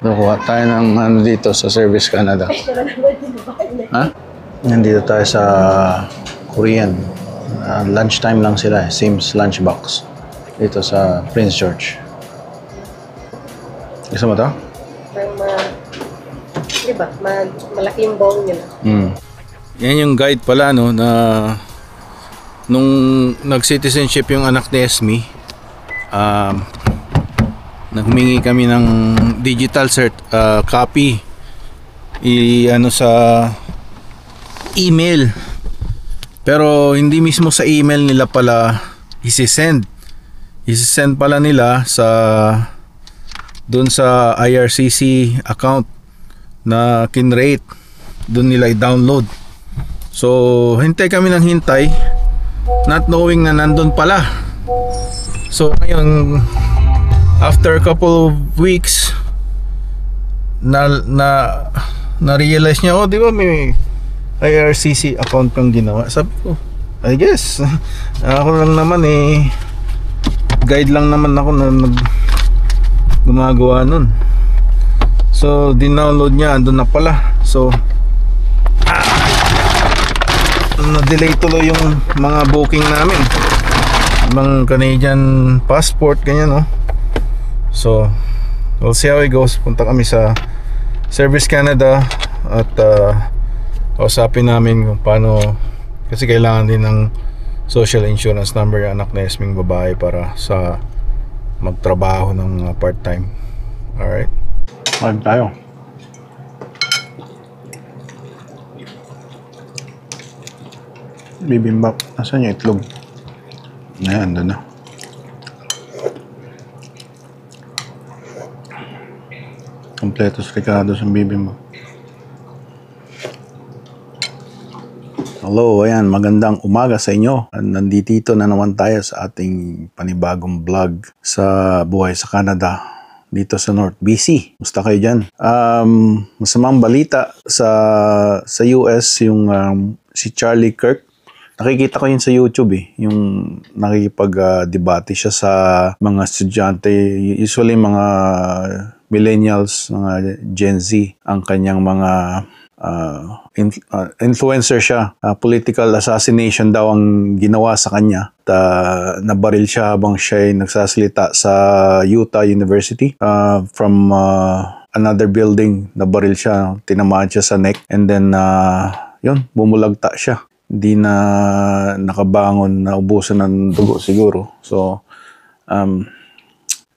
Kukuha tayo ng ano dito sa Service Canada. Ha? Nandito tayo sa Korean. Lunchtime lang sila, Sims Lunchbox. Dito sa Prince George. Gusto mo to? Di ba? Malaki yung bowl nila. Yan yung guide pala, no, na nung nag-citizenship yung anak ni Esme, humingi kami ng digital copy ano sa email, pero hindi mismo sa email nila pala isisend pala nila sa dun sa IRCC account na kinrate, dun nila i-download. So hintay kami ng hintay, not knowing na nandun pala. So ngayon, after a couple of weeks, na-realize niya, oh, di ba may IRCC account kang ginawa? Sabi ko, I guess, ako lang naman guide lang naman ako na gumagawa nun. So, dinownload niya, andun na pala. So, na-delay tuloy yung mga booking namin. Ibang Canadian passport, ganyan, no? So, we'll see how it goes. Punta kami sa Service Canada at kausapin namin kung paano, kasi kailangan din ng social insurance number yung anak na Esming babae para sa magtrabaho ng part-time. Alright, mag tayo. Bibimbap. Nasaan yung itlog? Ayan, doon na. Kompletos ricados ang bibimbap. Hello, ayan, magandang umaga sa inyo. Nandito na naman tayo sa ating panibagong vlog sa buhay sa Canada, dito sa North BC. Musta kayo dyan? Masamang balita sa US, yung si Charlie Kirk. Nakikita ko yun sa YouTube yung nakikipag-debate siya sa mga estudyante, usually mga millennials, mga Gen Z, ang kanyang mga influencer siya. Political assassination daw ang ginawa sa kanya. Nabaril siya habang siya ay nagsasalita sa Utah University from another building. Nabaril siya, tinamaan siya sa neck, and then yun, bumulagta siya. Hindi na nakabangon, na ubusan ng dugo siguro. So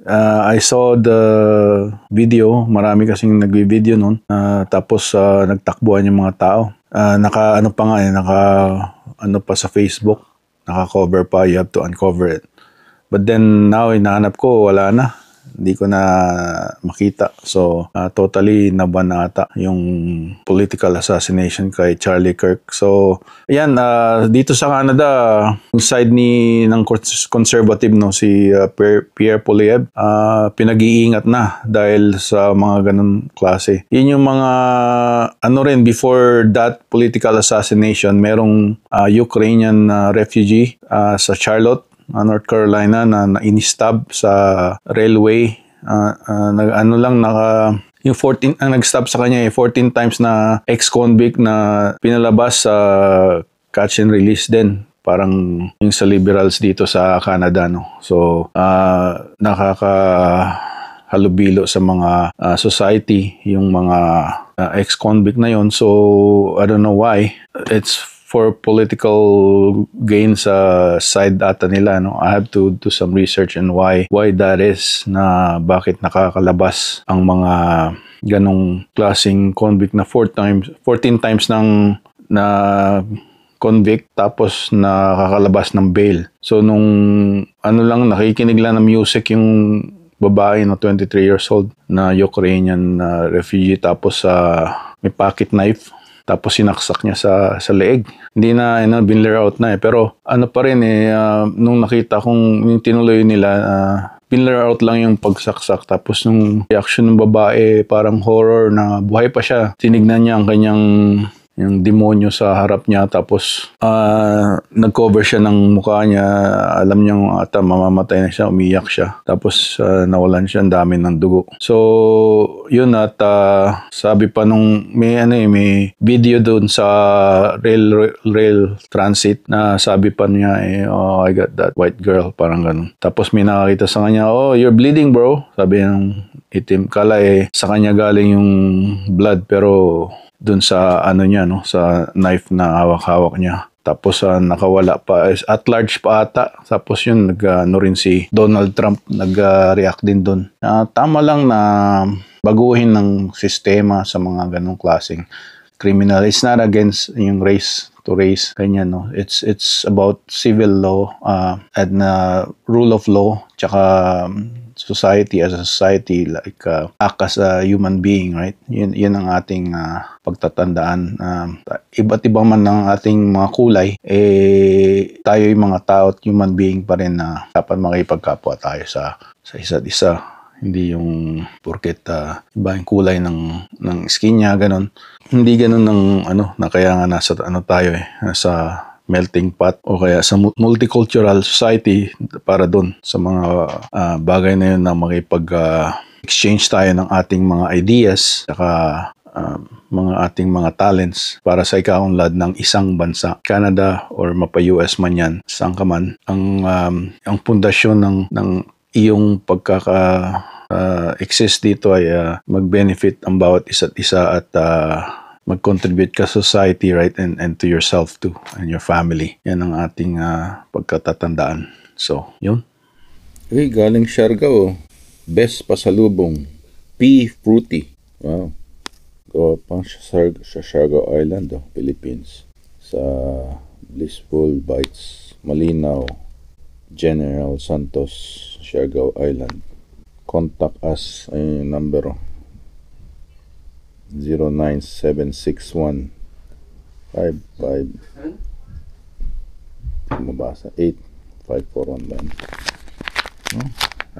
I saw the video, marami kasing nagvi-video nun, tapos nagtakbuhan yung mga tao. Naka sa Facebook, naka-cover pa, you have to uncover it. But then now, hinahanap ko, wala na. Hindi ko na makita. So, totally nabanata yung political assassination kay Charlie Kirk. So, ayan, dito sa Canada, yung side ng conservative, no, si Pierre Poilievre, pinag-iingat na dahil sa mga ganun klase. Yun yung mga, before that political assassination, merong Ukrainian refugee sa Charlotte, North Carolina, na in-stab sa railway. Yung 14 ang nag-stab sa kanya 14 times na ex-convict na pinalabas sa catch and release din. Parang yung sa liberals dito sa Canada, no. So, nakakahalubilo sa mga society yung mga ex-convict na yon. So, I don't know why. It's for political gain sa side ata nila, no? I have to do some research on why that is, na bakit nakakalabas ang mga ganong klaseng convict na 14 times na convict, tapos nakakalabas ng bail. So nung nakikinig lang ng music yung babae na 23 years old na Ukrainian refugee, tapos may pocket knife, tapos sinaksak niya sa leeg. Hindi na, binler out na pero pa rin nung nakita kong yung tinuloy nila, binler out lang yung pagsaksak. Tapos nung reaction ng babae, parang horror na buhay pa siya. Tinignan niya ang kanyang yung demonyo sa harap niya, tapos nag-cover siya ng mukha niya, alam niya ata mamamatay na siya, umiyak siya, tapos nawalan siya, ang dami ng dugo. So yun, at sabi pa nung may video doon sa rail transit na sabi pa niya oh, I got that white girl, parang ganun. Tapos may nakakita sa kanya, oh, you're bleeding bro, sabi ng itim. Kala sa kanya galing yung blood, pero dun sa niya, no, sa knife na hawak-hawak niya. Tapos nakawala pa, at large pa ata. Tapos yun, rin si Donald Trump, nag-react din dun. Tama lang na baguhin ng sistema sa mga ganong klaseng criminal. It's not against yung race to race, ganyan, no. It's about civil law and rule of law, tsaka society as a society, like act as a human being, right? Yun ang ating pagtatandaan. Iba't iba man ng ating mga kulay, tayo yung mga tao at human being pa rin na dapat makipagkapwa tayo sa isa't isa. Hindi yung porket iba yung kulay ng skin niya, ganun. Hindi ganun ng na kaya nga nasa tayo nasa melting pot o kaya sa multicultural society para doon sa mga bagay na yun na makipag-exchange tayo ng ating mga ideas saka mga ating mga talents para sa ikaunlad ng isang bansa, Canada or mapa-US man yan, saan ka man. Ang pundasyon ng iyong exist dito ay mag-benefit ang bawat isa't isa at mag-contribute ka society, right, and to yourself too and your family. Yan ang ating pagkatatandaan. So, yun. Uy, galing Siargao. Best pasalubong. Pea fruity. Wow. Gawa pang sa Siargao Island, Philippines. Sa Blissful Bites, Malinaw, General Santos, Siargao Island. Contact us. Ay yung number, 09761 mabasa 8541 ba?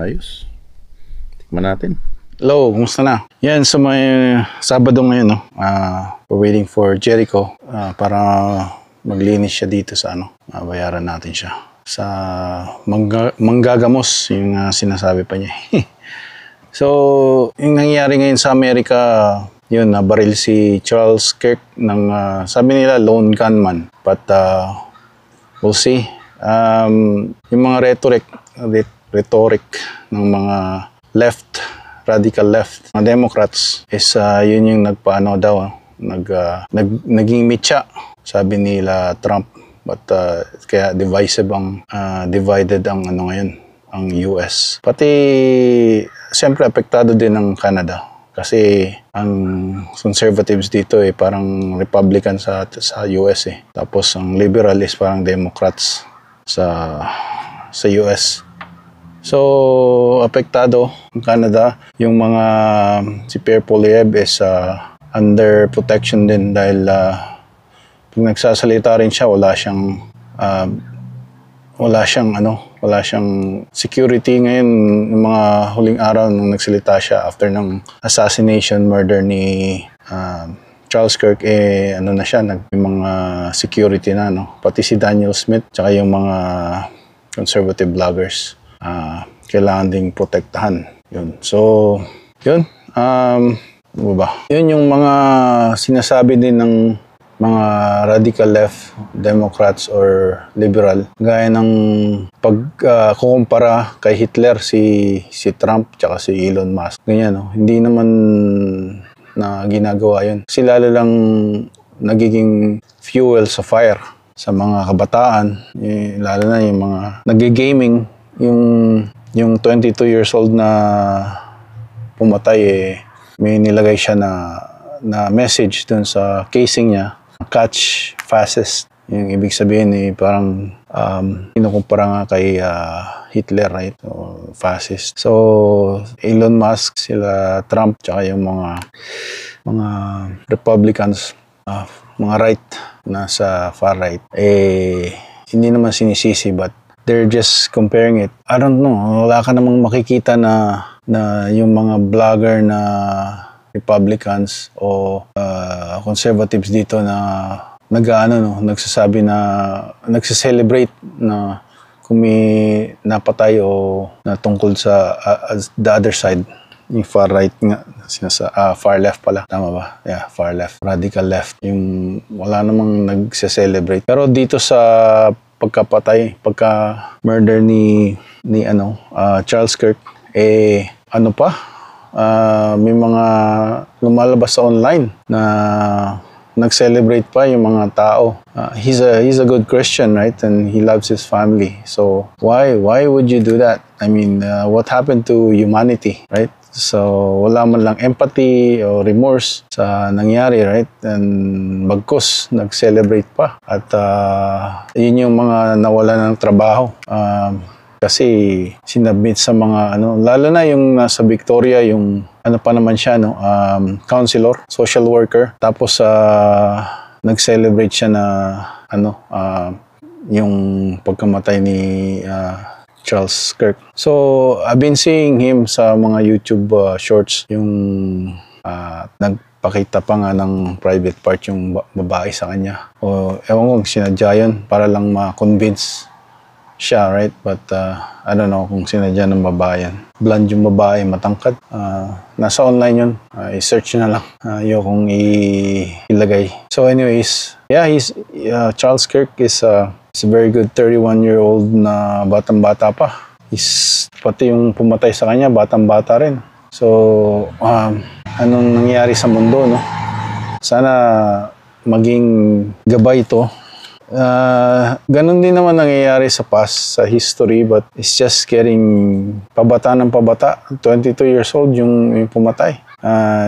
Ayos. Tikman natin. Hello, kumusta na? Yan, so may Sabado ngayon, no? We're waiting for Jericho para maglinis siya dito sa bayaran natin siya sa manggagamos, yung sinasabi pa niya. So, yung nangyayari ngayon sa Amerika, yun, nabaril si Charles Kirk ng, sabi nila, lone gunman. But, we'll see. Yung mga rhetoric ng mga radical left, mga Democrats, is yun yung naging mitya, sabi nila Trump. But, kaya divided ang ngayon, ang US. Pati, siyempre, apektado din ng Canada. Kasi ang conservatives dito parang Republican sa US . Tapos ang liberal is parang Democrats sa US. So, apektado ang Canada. Yung mga si Pierre Poilievre is under protection din dahil pag nagsasalita rin siya, wala siyang security ngayon. Yung mga huling araw nung nagsalita siya after ng assassination murder ni Charles Kirk, na siya, yung mga security na, pati si Daniel Smith, tsaka yung mga conservative bloggers, kailangan ding protektahan. Yun. So, yun. Ano ba? Yun yung mga sinasabi din ng mga radical left, Democrats or liberal, gaya ng pagkukumpara kay Hitler si Trump tsaka si Elon Musk. Ganyan, no? Hindi naman na ginagawa yun. Kasi lalo lang nagiging fuel sa fire sa mga kabataan, lalo na yung mga nag-gaming, yung 22 years old na pumatay, may nilagay siya na message dun sa casing niya, catch fastest. Yung ibig sabihin parang kinukumpara nga kay Hitler, right? O fascist. So, Elon Musk, sila Trump, tsaka yung mga Republicans, mga right, nasa far right, hindi naman sinisisi, but they're just comparing it. I don't know, wala ka namang makikita na yung mga vlogger na Republicans o conservatives dito na nagsasabi na nagse-celebrate na kung may napatay o na tungkol sa the other side, yung far right nga, far left pala, tama ba? Yeah, far left, radical left, yung wala namang nagse-celebrate. Pero dito sa pagka-murder ni Charles Kirk, may mga lumalabas sa online na nag-celebrate pa yung mga tao. He's a good Christian, right? And he loves his family. So why would you do that? I mean, what happened to humanity, right? So wala man lang empathy o remorse sa nangyari, right? And bagkus nag-celebrate pa. At yun yung mga nawalan ng trabaho. Kasi sinabit sa mga lalo na yung nasa Victoria, yung pa naman siya, counselor, social worker. Tapos nag-celebrate siya na yung pagkamatay ni Charles Kirk. So I've been seeing him sa mga YouTube shorts, yung nagpakita pa nga ng private part yung babae sa kanya. O ewan ko kung sinadya yun para lang ma-convince siya, right? But I don't know kung sinadya ng babae yan. Blonde yung babae, matangkad. Nasa online yun. I-search na lang. Ayokong ilagay. So anyways, yeah, Charles Kirk is a very good 31-year-old na batang-bata pa. Pati yung pumatay sa kanya, batang-bata rin. So, anong nangyari sa mundo, no? Sana maging gabay ito. Ganun din naman nangyayari sa past, sa history, but it's just getting pabata ng pabata. 22 years old yung pumatay.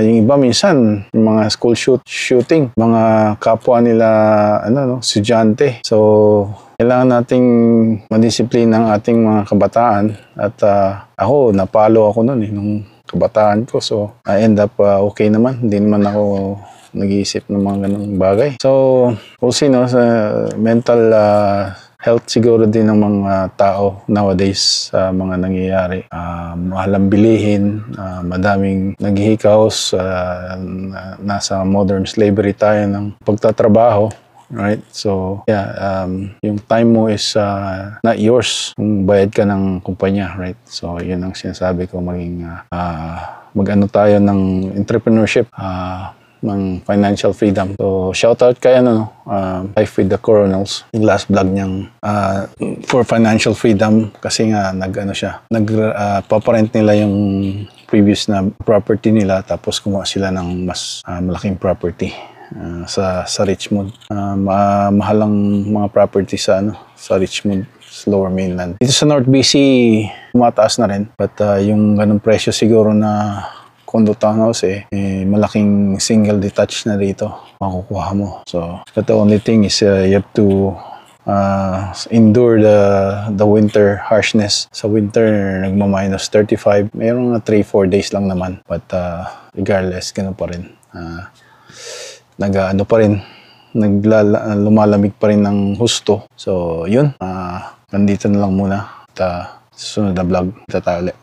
Yung iba minsan, yung mga school shooting, mga kapwa nila, estudyante. So, kailangan nating madisiplin ang ating mga kabataan. At ako, napalo ako nun nung kabataan ko. So, I end up okay naman. Hindi naman ako nag-iisip ng mga ganung bagay. So, we'll see, sa mental health siguro din ng mga tao nowadays sa mga nangyayari. Mahal ang bilihin, madaming naghihikaos, nasa modern slavery tayo ng pagtatrabaho. Right? So, yeah, yung time mo is not yours kung bayad ka ng kumpanya, right? So, yun ang sinasabi ko, mag-ano tayo ng entrepreneurship, ng financial freedom. So, shout out kay Life with the Coronels, yung last vlog niyang for financial freedom, kasi nga paparent nila yung previous na property nila, tapos kumuha sila ng mas malaking property sa Richmond. Mahal ang mga property sa Richmond, sa Lower Mainland. Dito sa North BC, tumataas na rin, but yung ganung presyo siguro na condo townhouse malaking single detached na dito makukuha mo. So, but the only thing is you have to endure the winter harshness. Sa winter, nagma-minus 35. Mayroong 3-4 days lang naman. But regardless, gano'n pa rin. Lumalamig pa rin ng husto. So, yun. Nandito na lang muna. At susunod na vlog, tatali.